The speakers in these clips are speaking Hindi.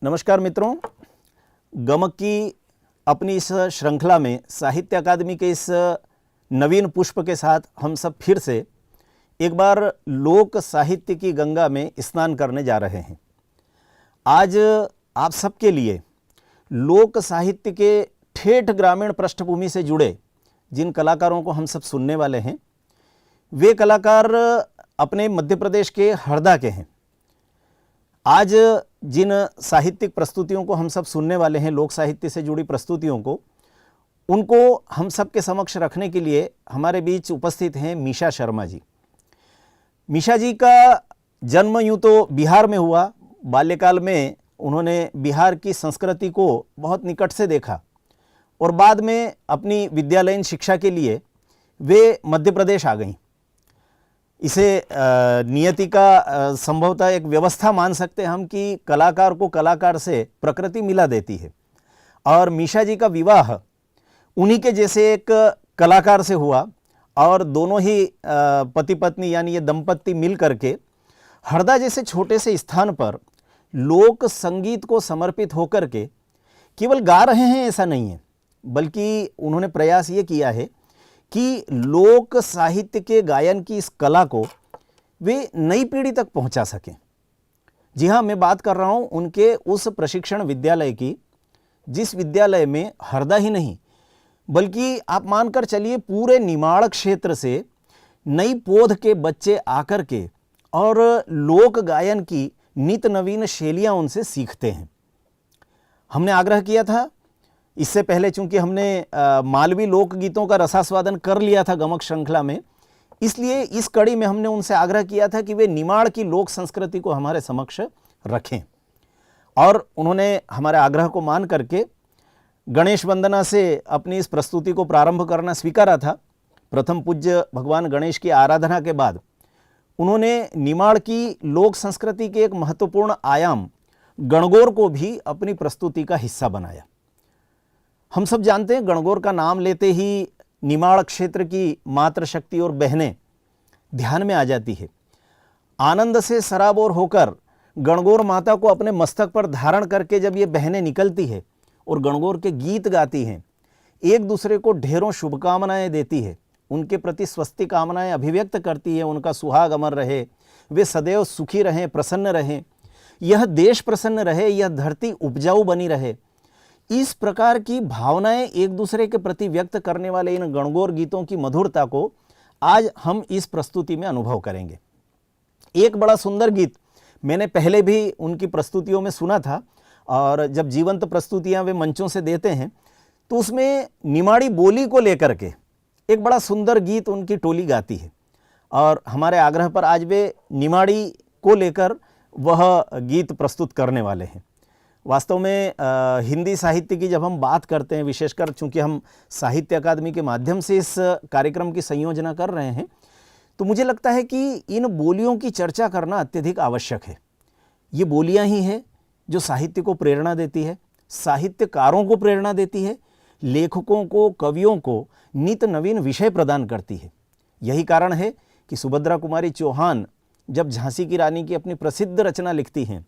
नमस्कार मित्रों, गमक की अपनी इस श्रृंखला में साहित्य अकादमी के इस नवीन पुष्प के साथ हम सब फिर से एक बार लोक साहित्य की गंगा में स्नान करने जा रहे हैं। आज आप सबके लिए लोक साहित्य के ठेठ ग्रामीण पृष्ठभूमि से जुड़े जिन कलाकारों को हम सब सुनने वाले हैं, वे कलाकार अपने मध्य प्रदेश के हरदा के हैं। आज जिन साहित्यिक प्रस्तुतियों को हम सब सुनने वाले हैं, लोक साहित्य से जुड़ी प्रस्तुतियों को, उनको हम सब के समक्ष रखने के लिए हमारे बीच उपस्थित हैं मीशा शर्मा जी। मीशा जी का जन्म यूँ तो बिहार में हुआ। बाल्यकाल में उन्होंने बिहार की संस्कृति को बहुत निकट से देखा और बाद में अपनी विद्यालयीन शिक्षा के लिए वे मध्य प्रदेश आ गईं। इसे नियति का संभवतः एक व्यवस्था मान सकते हैं हम कि कलाकार को कलाकार से प्रकृति मिला देती है, और मीशा जी का विवाह उन्हीं के जैसे एक कलाकार से हुआ और दोनों ही पति पत्नी यानी ये दंपत्ति मिल करके हरदा जैसे छोटे से स्थान पर लोक संगीत को समर्पित होकर के केवल गा रहे हैं ऐसा नहीं है, बल्कि उन्होंने प्रयास ये किया है कि लोक साहित्य के गायन की इस कला को वे नई पीढ़ी तक पहुंचा सकें। जी हाँ, मैं बात कर रहा हूं उनके उस प्रशिक्षण विद्यालय की, जिस विद्यालय में हरदा ही नहीं बल्कि आप मानकर चलिए पूरे निमाड़ क्षेत्र से नई पोध के बच्चे आकर के और लोक गायन की नित नवीन शैलियां उनसे सीखते हैं। हमने आग्रह किया था इससे पहले, चूंकि हमने मालवी लोकगीतों का रसास्वादन कर लिया था गमक श्रृंखला में, इसलिए इस कड़ी में हमने उनसे आग्रह किया था कि वे निमाड़ की लोक संस्कृति को हमारे समक्ष रखें, और उन्होंने हमारे आग्रह को मान करके गणेश वंदना से अपनी इस प्रस्तुति को प्रारंभ करना स्वीकारा था। प्रथम पूज्य भगवान गणेश की आराधना के बाद उन्होंने निमाड़ की लोक संस्कृति के एक महत्वपूर्ण आयाम गणगौर को भी अपनी प्रस्तुति का हिस्सा बनाया। हम सब जानते हैं गणगौर का नाम लेते ही निमाड़ क्षेत्र की मातृशक्ति और बहनें ध्यान में आ जाती है। आनंद से सराबोर होकर गणगौर माता को अपने मस्तक पर धारण करके जब ये बहनें निकलती है और गणगौर के गीत गाती हैं, एक दूसरे को ढेरों शुभकामनाएं देती है, उनके प्रति स्वस्ति कामनाएं अभिव्यक्त करती है, उनका सुहाग अमर रहे, वे सदैव सुखी रहें, प्रसन्न रहें, यह देश प्रसन्न रहे, यह धरती उपजाऊ बनी रहे, इस प्रकार की भावनाएं एक दूसरे के प्रति व्यक्त करने वाले इन गणगौर गीतों की मधुरता को आज हम इस प्रस्तुति में अनुभव करेंगे। एक बड़ा सुंदर गीत मैंने पहले भी उनकी प्रस्तुतियों में सुना था, और जब जीवंत प्रस्तुतियां वे मंचों से देते हैं तो उसमें निमाड़ी बोली को लेकर के एक बड़ा सुंदर गीत उनकी टोली गाती है, और हमारे आग्रह पर आज वे निमाड़ी को लेकर वह गीत प्रस्तुत करने वाले हैं। वास्तव में हिंदी साहित्य की जब हम बात करते हैं, विशेषकर चूंकि हम साहित्य अकादमी के माध्यम से इस कार्यक्रम की संयोजना कर रहे हैं, तो मुझे लगता है कि इन बोलियों की चर्चा करना अत्यधिक आवश्यक है। ये बोलियां ही हैं जो साहित्य को प्रेरणा देती है, साहित्यकारों को प्रेरणा देती है, लेखकों को, कवियों को नित नवीन विषय प्रदान करती है। यही कारण है कि सुभद्रा कुमारी चौहान जब झांसी की रानी की अपनी प्रसिद्ध रचना लिखती हैं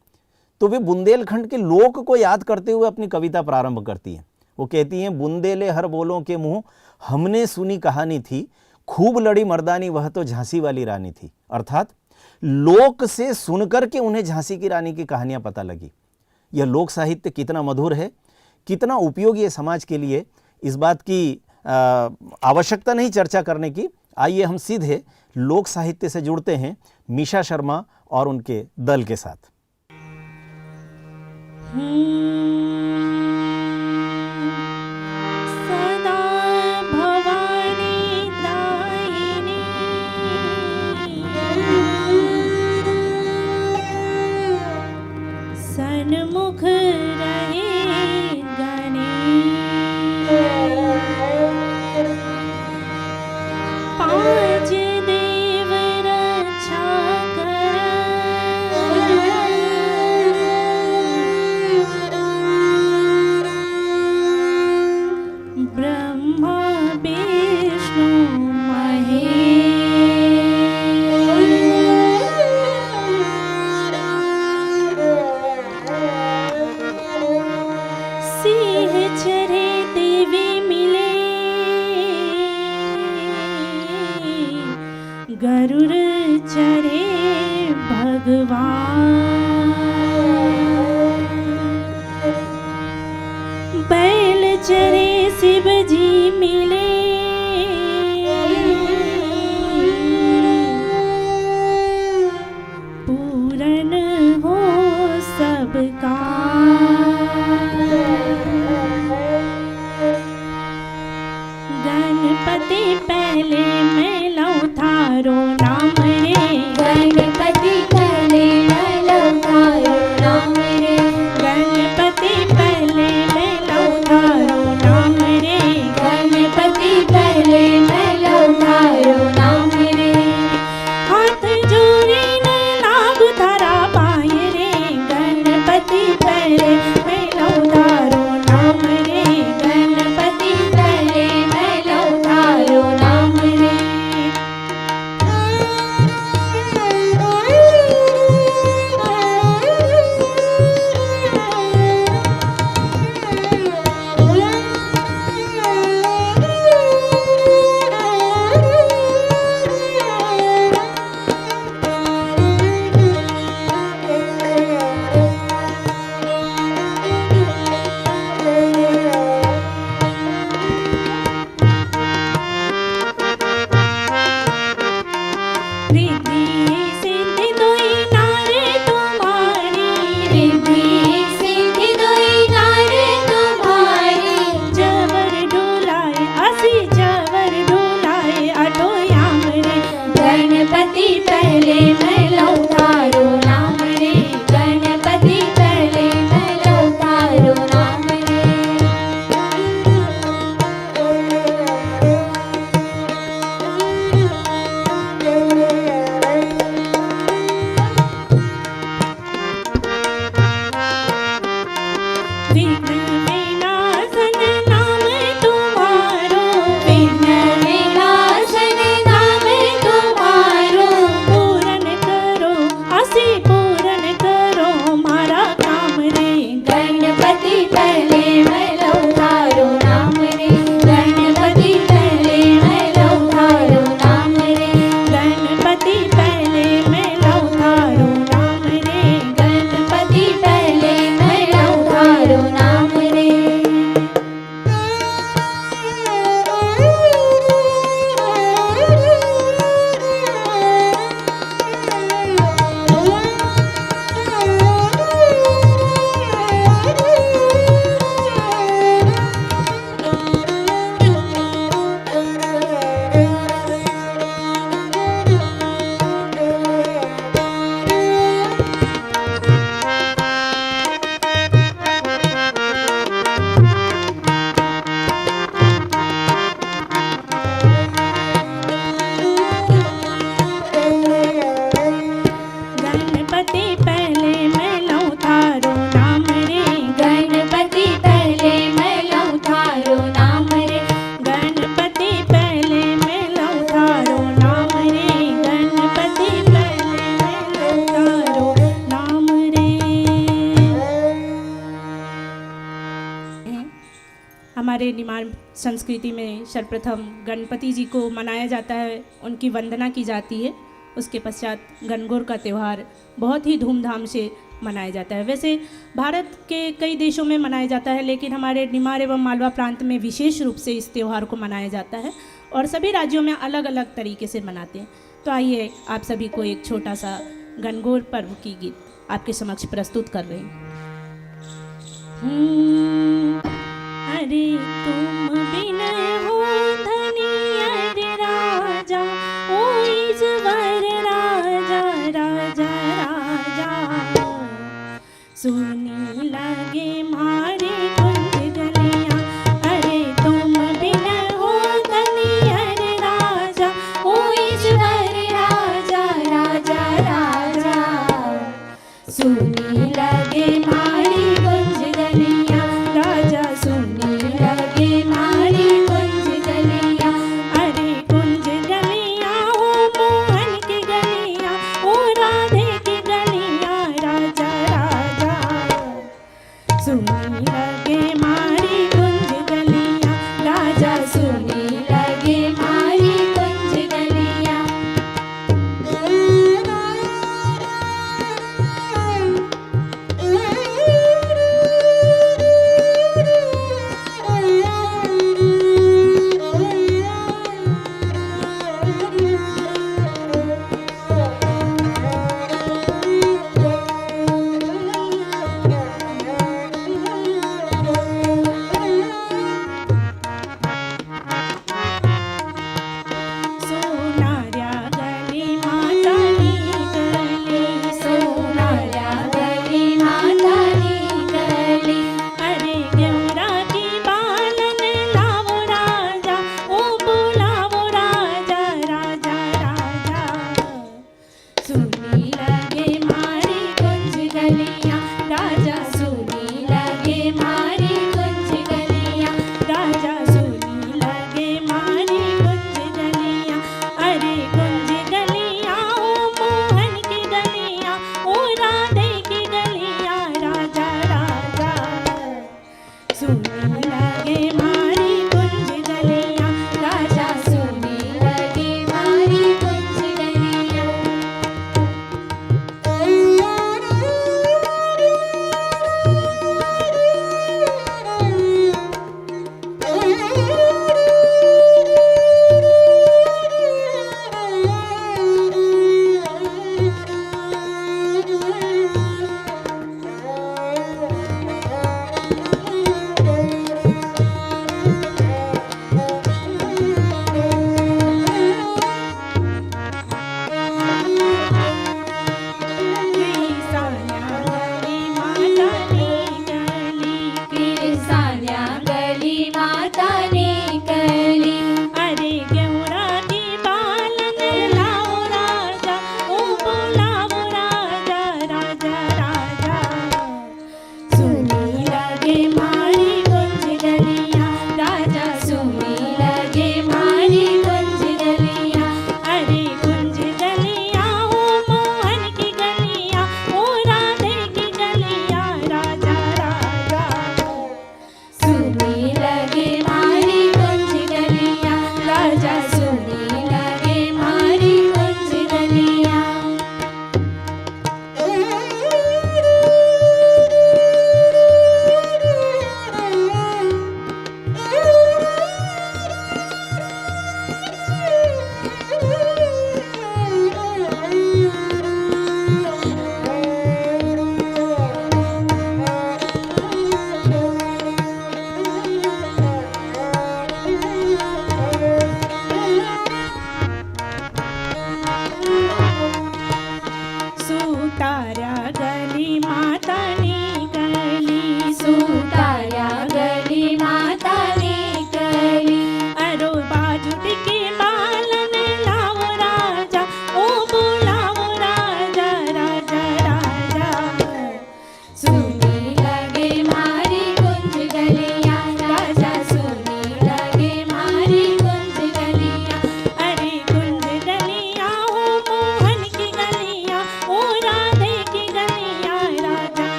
तो वे बुंदेलखंड के लोक को याद करते हुए अपनी कविता प्रारंभ करती हैं। वो कहती हैं, बुंदेले हर बोलों के मुँह हमने सुनी कहानी थी, खूब लड़ी मर्दानी वह तो झांसी वाली रानी थी। अर्थात लोक से सुनकर के उन्हें झांसी की रानी की कहानियां पता लगी। यह लोक साहित्य कितना मधुर है, कितना उपयोगी है समाज के लिए, इस बात की आवश्यकता नहीं चर्चा करने की। आइए हम सीधे लोक साहित्य से जुड़ते हैं मीशा शर्मा और उनके दल के साथ। सदा भवानी दायिनी सन्मुख रहे पांच देव रक्षा कर बैल चरे शिव जी मिले, पूरन हो सबका। गणपति पहले मैं लौ थारो नाम रे, गणपति पहले मैं लौ थारो नाम रे, गणपति पहले मैं लौ थारो नाम रे, गणपति पहले मैं लौ थारो नाम रे, हाथ जोड़ी ने नाग धरा पाए रे, गणपति पहले मैं लौ थारो नाम रे, गणपति पहले मैं लौ थारो नाम रे। रिद्धि सिद्धि दुई नारे तुम्हारी, रिद्धि सिद्धि दुई नारे तुम्हारी, जवर डोलाए असी जवर डोलाए अटो याम रे, गणपति पहले मैं लौ थारो नाम रे, गणपति पहले मैं लौ थारो नाम रे। विघ्न विनाशन नाम तुम्हारो, विघ्न विनाशन नाम तुम्हारो, पूरन करो असी पूरन करो मारा काम रे, गणपति पहले मैं लौ थारो नाम रे, गणपति पहले मैं लौ थारो नाम रे, गणपति पहले मैं लौ थारो नाम रे, गणपति पहले मैं लौ थारो नाम रे। गणपति पहले मैं लौ थारो नाम रे, गणपति पहले मैं लौ थारो नाम रे, गणपति पहले मैं लौ थारो नाम रे, गणपति पहले मैं लौ थारो नाम रे। हमारे निमाड़ संस्कृति में सर्वप्रथम गणपति जी को मनाया जाता है, उनकी वंदना की जाती है। उसके पश्चात गणगौर का त्यौहार बहुत ही धूमधाम से मनाया जाता है। वैसे भारत के कई देशों में मनाया जाता है, लेकिन हमारे निमाड़ एवं मालवा प्रांत में विशेष रूप से इस त्यौहार को मनाया जाता है और सभी राज्यों में अलग अलग तरीके से मनाते हैं। तो आइए आप सभी को एक छोटा सा गणगौर पर्व की गीत आपके समक्ष प्रस्तुत कर रहे हैं। अरे तुम बिन हो धनी अरे राजा, ओ ईश्वर राजा राजा राजा, सुनी लगे मारे कुंज गलियां। अरे तुम बिन हो धनी अरे राजा, ओ ईश्वर राजा राजा राजा, सुनी लगे मारी कुंज गलियां, राजा सुनी लगे मारी कुंज गलियां। अरे कुंज गलियां ओ मोहन की गलियां, ओ राधे की गलियां राजा राजा, सुनी लगे मारी कुंज गलियां, राजा सुनी लगे मारी कुंज गलियां।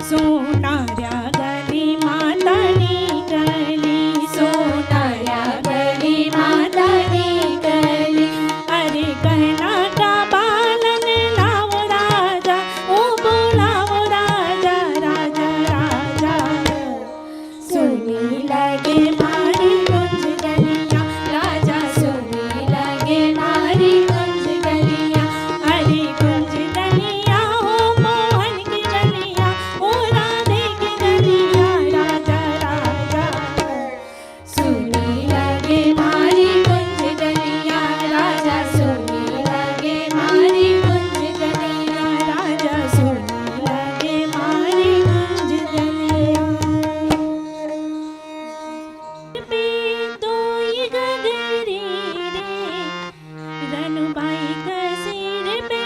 सोनाऱ्या गली मातानी गली सोनाऱ्या गली मातानी गली अरे कहना का बालन लाओ राजा ओ बोलाओ राजा राजा राजा सुनी लगे मारी कुंज गलियां राजा सुनी लगे मारी कुंज गलियां अरे कुंज गलिया ओ मोहन की गलिया ओ राधे की गलिया राजा राजा सुनी लगे मारी कुंज गलियां राजा सुनी लगे मारी कुंज गलियां राजा सुनी लगे मारी कुंज गलिया पे दोई गगरी रे रनुबाई का सिर पे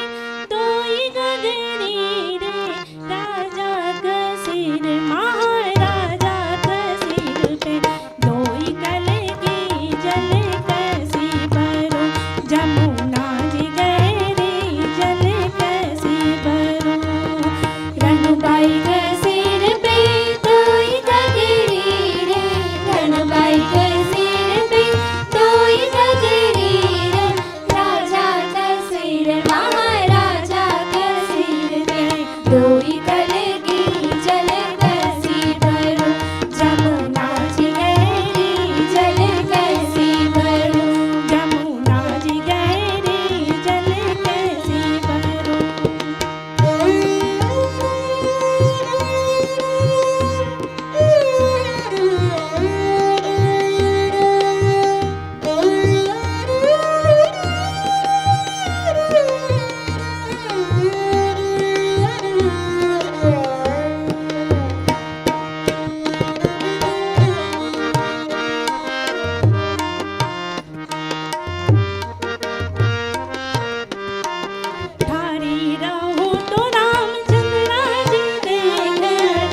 दोई गगरी रे राजा का सिर महाराजा का सिर पे दोई कल की जल कैसी भरो जमुना जी गए रे जल कैसी भरो रनुबाई के सिर पे दोई गगरी रे रनुबाई के सिर पे दोई गगरी रे राजा का सिर महाराजा का सिर पे दोई कल की जल कैसी भरो जमुना जी गए रे जल कैसी भरो जमुना जी गए रे जल कैसी भरो ठारी रहूं तो रामचंद्र जी देख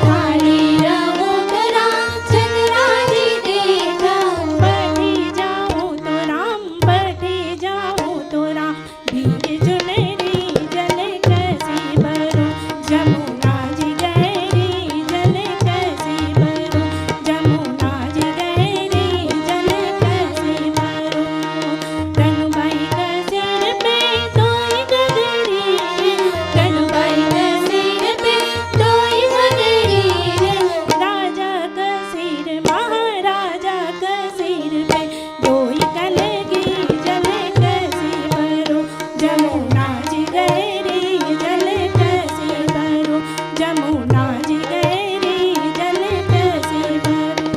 ठाड़ी रहो तो रामचंद्र जी देखा बढ़ी जाऊं तो राम बढ़ी जाऊं तो राम भीग चुनरी जल कैसी भरो जमुना जी गए रे जल कैसी भरो जमुना जी गए रे जल कैसी भरो रनुबाई का सिर पे दोई गगरी रनुबाई के सिर पे दोई गगरी रे राजा का सिर महाराजा का सिर पे दोई कल की जल कैसी भरो जमुना जी गए रे जल कैसी भरो जमुना जी गए रे जल कैसी भरो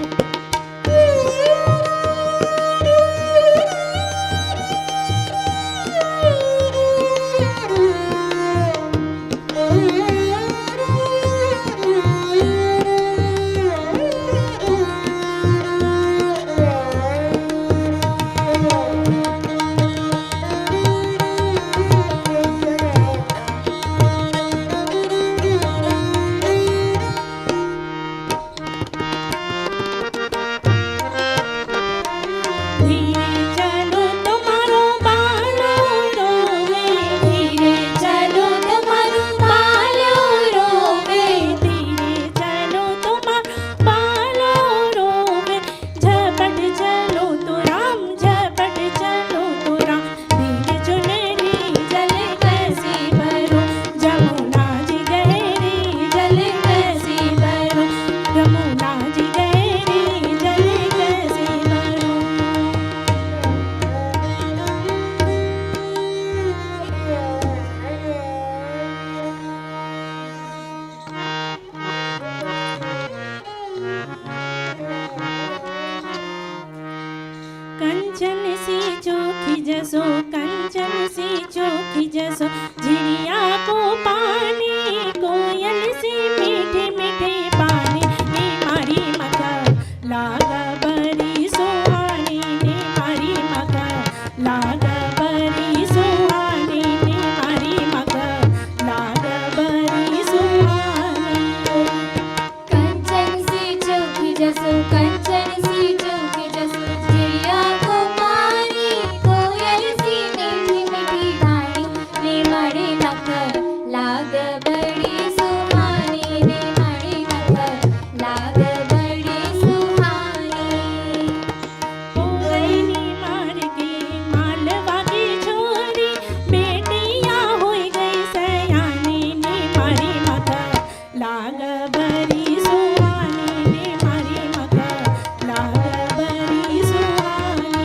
धीरे चलो तुम्हारो बालो रोवे धीरे चलो तुम्हारो बालो रोवे धीरे चलो तुम्हारो बालो रोवे झपट चलो तो राम झपट चलो तो राम भीग चुनरी जल कैसी भरो जमुना जी गए रे जल कैसी भरो जमुना जी गए रे जल कैसी भरो कंचन सी चोखी जसो कंचन सी चोखी जसो झिड़िया को पानी कोयल सी मीठे मीठे पानी ने मारी मका लागा बरी सुहानी ने मारी मका लागा बरी सुहानी ने मारी मका लागा बरी सुहानी कंचन सी चौकी जसो कंचन सी चौकी जसो चिड़िया को पानी कोयल सी बरी सुहानी ने मारी मका लाग बरी सुहानी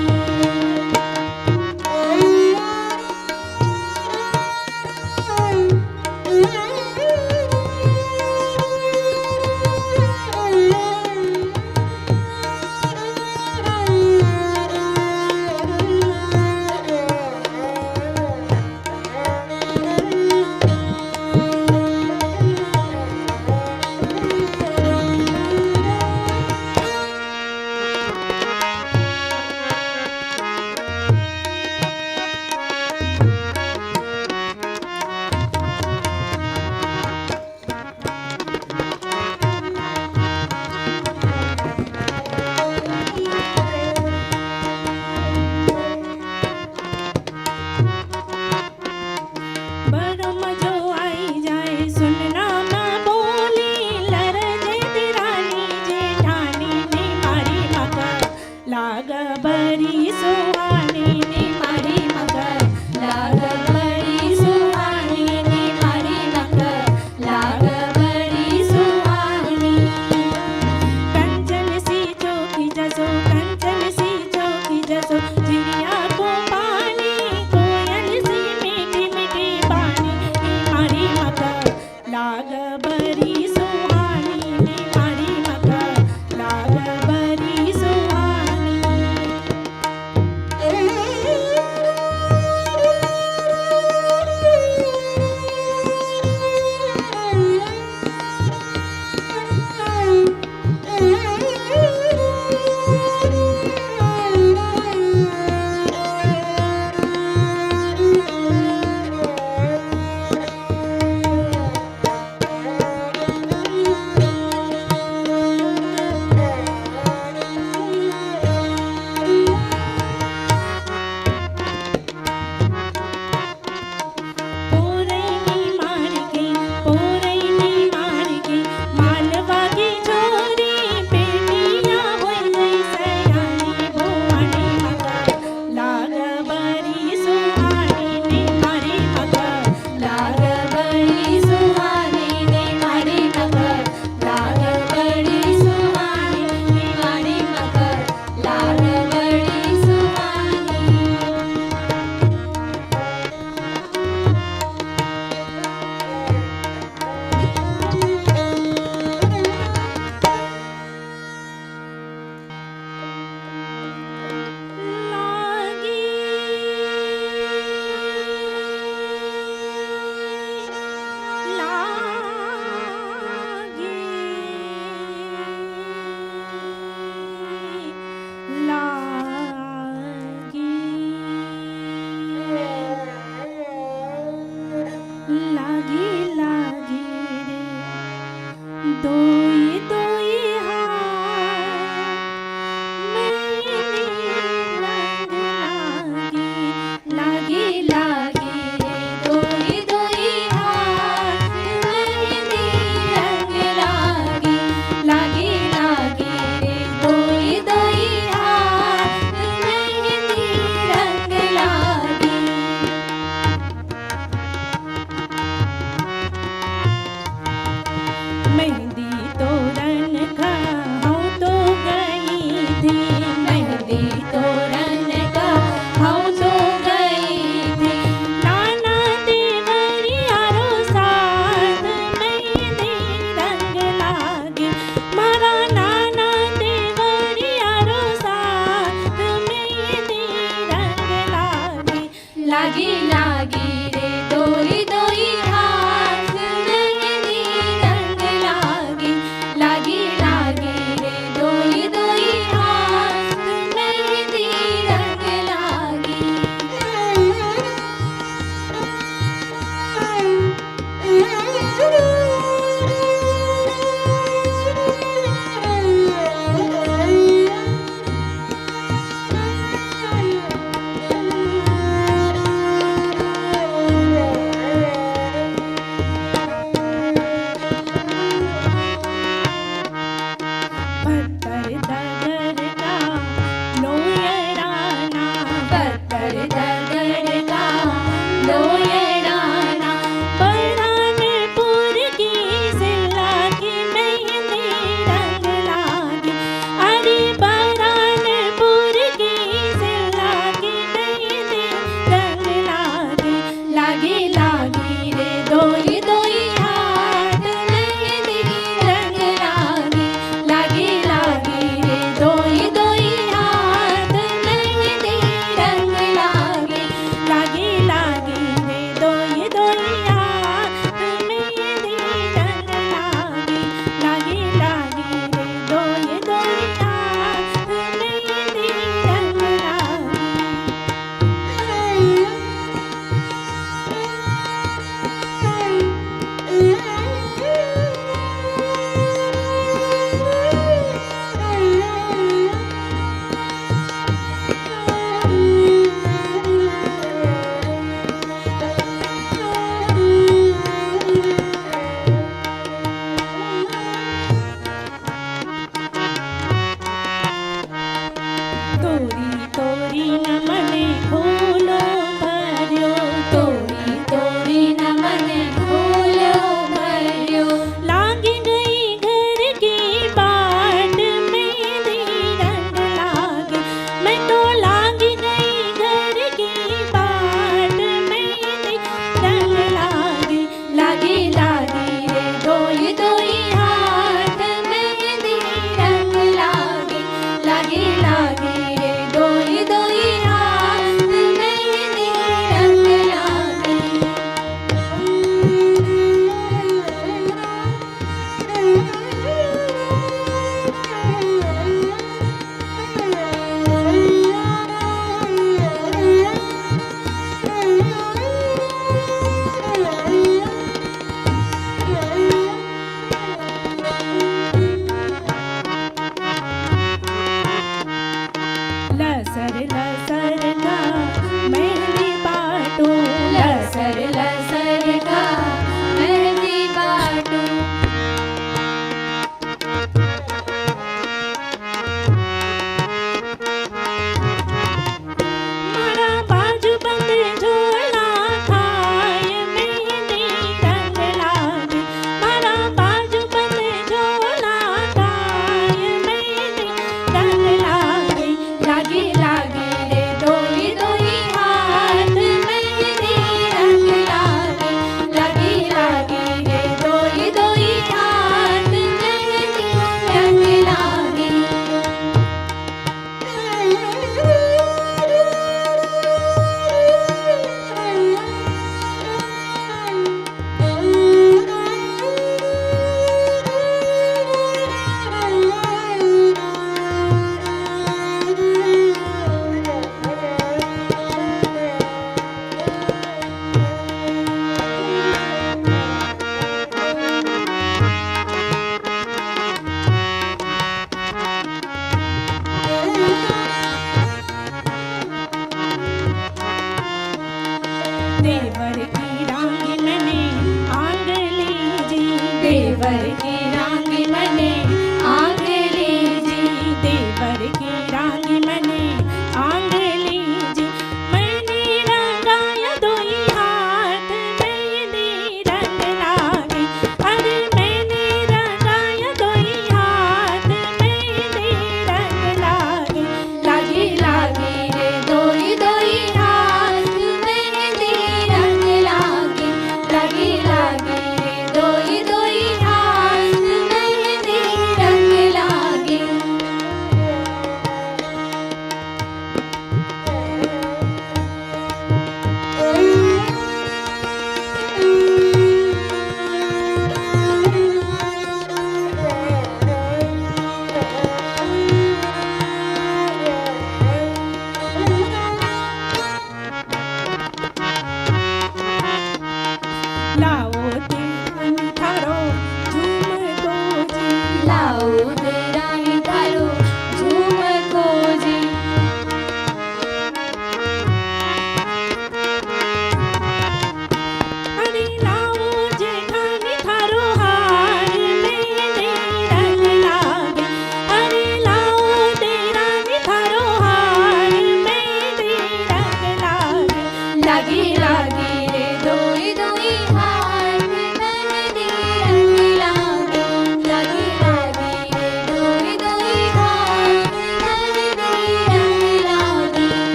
बड़ा मजो आई जाए सुनना मैं बोली लरजे दिरानी जेठानी ने मारी मका लाग बरी सुहानी ने मारी मका लाग बड़ी सुहानी ने मारी मका लाग बड़ी सुहानी कंचन सी चौकी जसो कंचन सी चौकी जसो चिड़िया को पानी कोयल सी मीठी मीठी पानी ने मारी मका लाग बरी सुहानी ने मारी मका लाग बरी सुहानी पोरैनी मार गई मालवा की छोरी बेटियां होई गई सयानी भुवानी मका लाग बरी सुहानी ने मारी मका लाग बड़ी सुहानी ने मारी मका लाग बड़ी सुहानी ने मारी मका लाग बड़ी सुहानी लागी लागी लागी लागी रे दोई दोई हाथ मेरी रंग लागी लागी लागी रे दोई दोई हाथ मेहंदी रंग लागी लागी लागी रे दोई दोई हाथ मेहंदी रंग लागी मेहंदी तो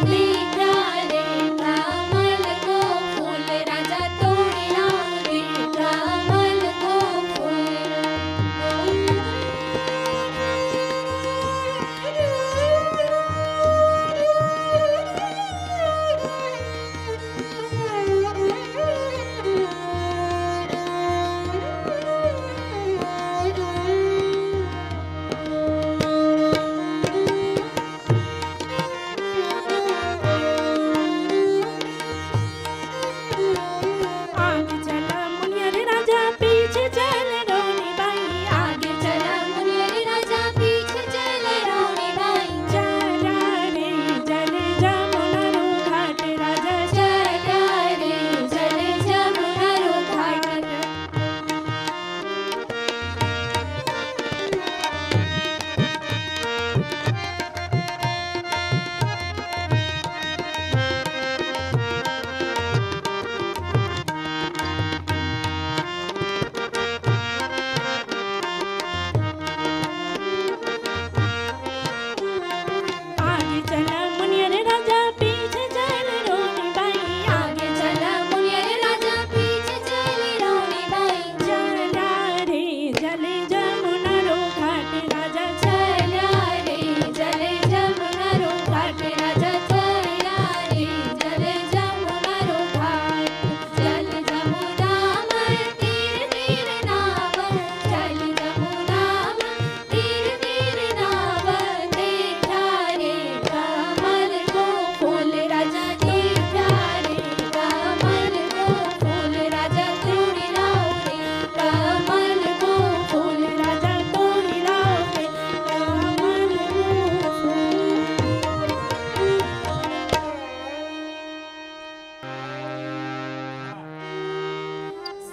देखा रे कमल को फूल राजा तोड़ लाओ रे कमल को आगे चला मुनियर राजा पीछे चल रोनी बाई आगे चला मुनियर राजा पीछे चले रोनी बाई चला रे जल जमुना रो घाट राजा चला रे जल जमुना रो घाट आगे चला मुनियर राजा पीछे चल रोनी बाई आगे चला मुनियर राजा पीछे चले रोनी बाई चला रे जल जमुना रो घाट राजा चला रे जल जमुना रो घाट राजा चला रे जल जमुना रो घाट जल जमुना मन तीर तीर नाव जल जमुना मन तीर तीर नाव देखा रे कमल को फूल राजा देखा रे कमल को फूल राजा तोड़ लाओ रे कमल को फूल राजा तोड़ लाओ रे कमल को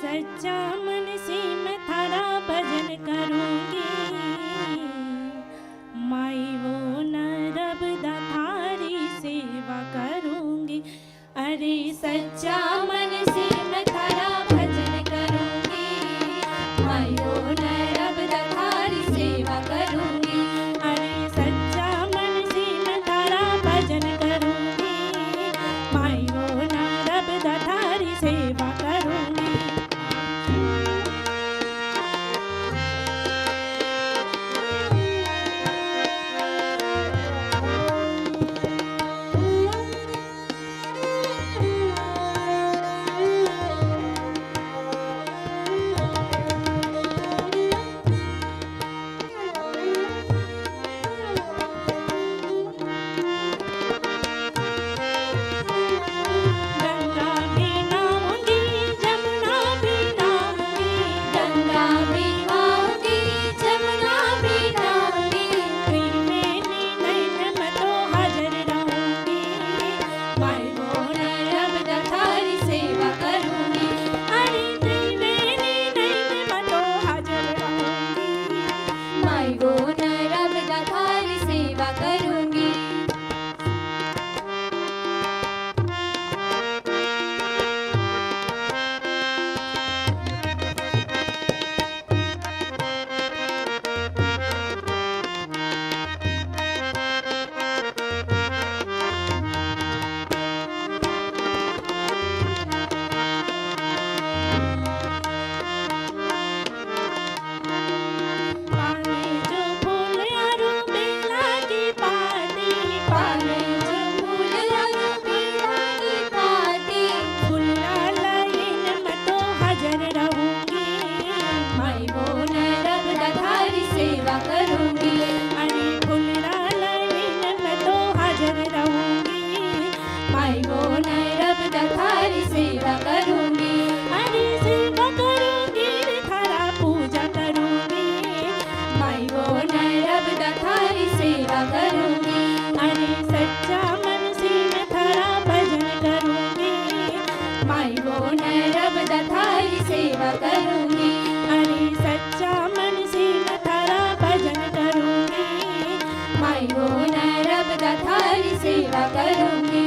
सच्चा मन से मैं थारा भजन करूंगी माई वो नरब थारी सेवा करूंगी अरे सच्चा मन से मैं थारा भजन करूंगी माई वो नरब थारी सेवा करूंगी अरे सच्चा मन से मैं थारा भजन करूंगी माई वो नरब थारी सेवा करूंगी गंगा भी नहाऊंगी जमुना भी नहाऊंगी गंगा भी नहाऊंगी जमुना भी नहाऊंगी त्रिवेणी नैन मैं तो हाजिर रहूंगी माई वो नरब थारी सेवा करूंगी अरे त्रिवेणी नैन मैं तो हाजिर रहूंगी माई वो नरब थारी सेवा करूंगी पाने जो फूल यारो बेला की पाती पाने जो फूल यारो बेला की पाती फुल्ला लाइन मैं तो हाजिर रहूंगी माई वो नरब थारी सेवा करूंगी अरे फुल्ला लाइन मैं तो हाजिर रहूंगी माई वो नरब थारी सेवा करूंगी अरे सेवा करूंगी थारा पूजा करूंगी माई वो नरब थारी सेवा करूंगी अरे सच्चा मन से मैं थारा भजन करूंगी माई वो नरब थारी सेवा करूंगी अरे सच्चा मन से मैं थारा भजन करूंगी माई वो नरब थारी सेवा करूंगी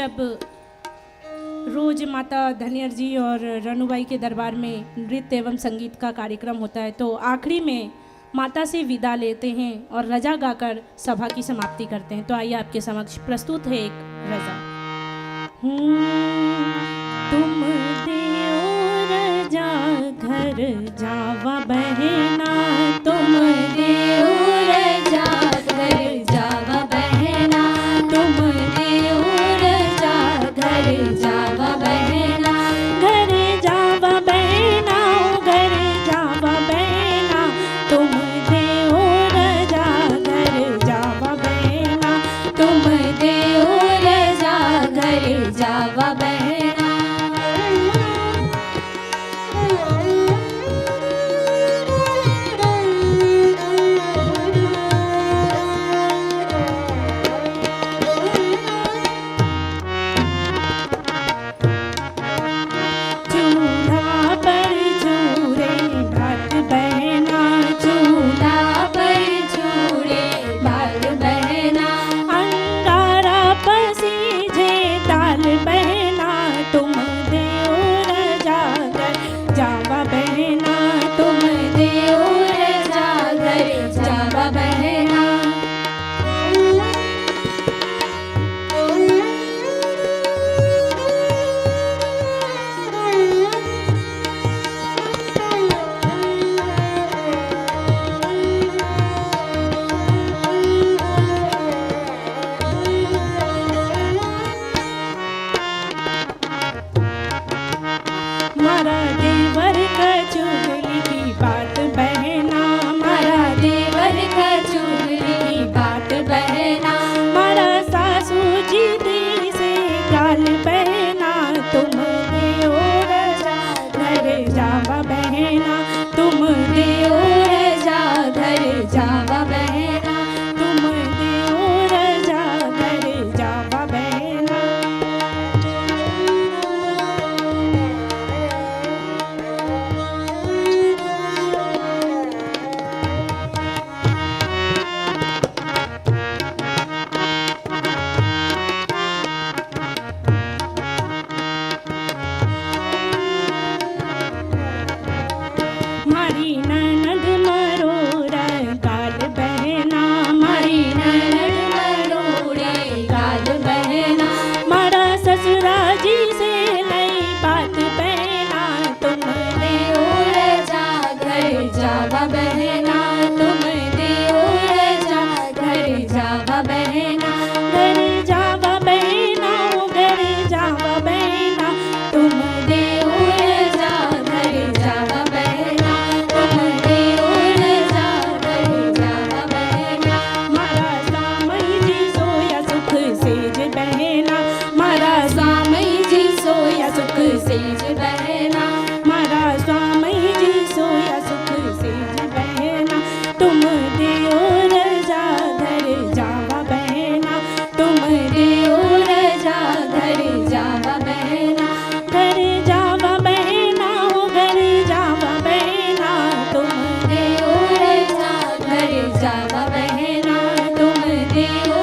जब रोज माता धनियर जी और रनुबाई के दरबार में नृत्य एवं संगीत का कार्यक्रम होता है, तो आखिरी में माता से विदा लेते हैं और रजा गाकर सभा की समाप्ति करते हैं। तो आइए आपके समक्ष प्रस्तुत है एक रजा। तुम देओ रजा घर जावा बहना, तुम देओ रजा घर जावा बहना, तुम देओ रजा घर जावा बहना, घर जावा बहना, घर जावा बहना, तुम देओ रजा घर जावा बहना, तुम देओ रजा घर जावा बहना। चूल्हा पर चूरे भात बहना, चूल्हा पर चूरे भात बहना, अंगारा पर सीझे दाल बहना, तुम देओ रजा घर जावा बहना, तुम देओ रजा घर जावा बहना। मारा देवर का चुगली की बात बहना, मारा देवर का चुगली की बात बहना, मारा सासू जी दी से गाल बहना, तुम देओ रजा घर जावा बहना, तुम देओ रजा घर जावा बहना, तुम देओ रजा घर जावा बहना। मारी ननद मरोरा गाल बहना, मारी ननद मरोरा गाल बहना, मारा ससुरा जी से नई बात बहना, तुम देओ रजा घर जावा बहना, तुम देओ रजा घर जावा बहना, घर जावा बहना, घर जावा बहना, तुम देओ रजा घर जावा बहना, तुम देओ रजा घर जावा बहना। मारा सामई जी सोया सुख सेज बहना, मारा सामई जी सोया सुख सेज बहना, मारा स्वामी जी सोया सुख सेज बहना, तुम देओ रजा घर जावा बहना, तुम देओ रजा घर जावा बहना, घर जावा बहना, घर जावा बहना, तुम देओ रजा घर जावा बहना, तुम देओ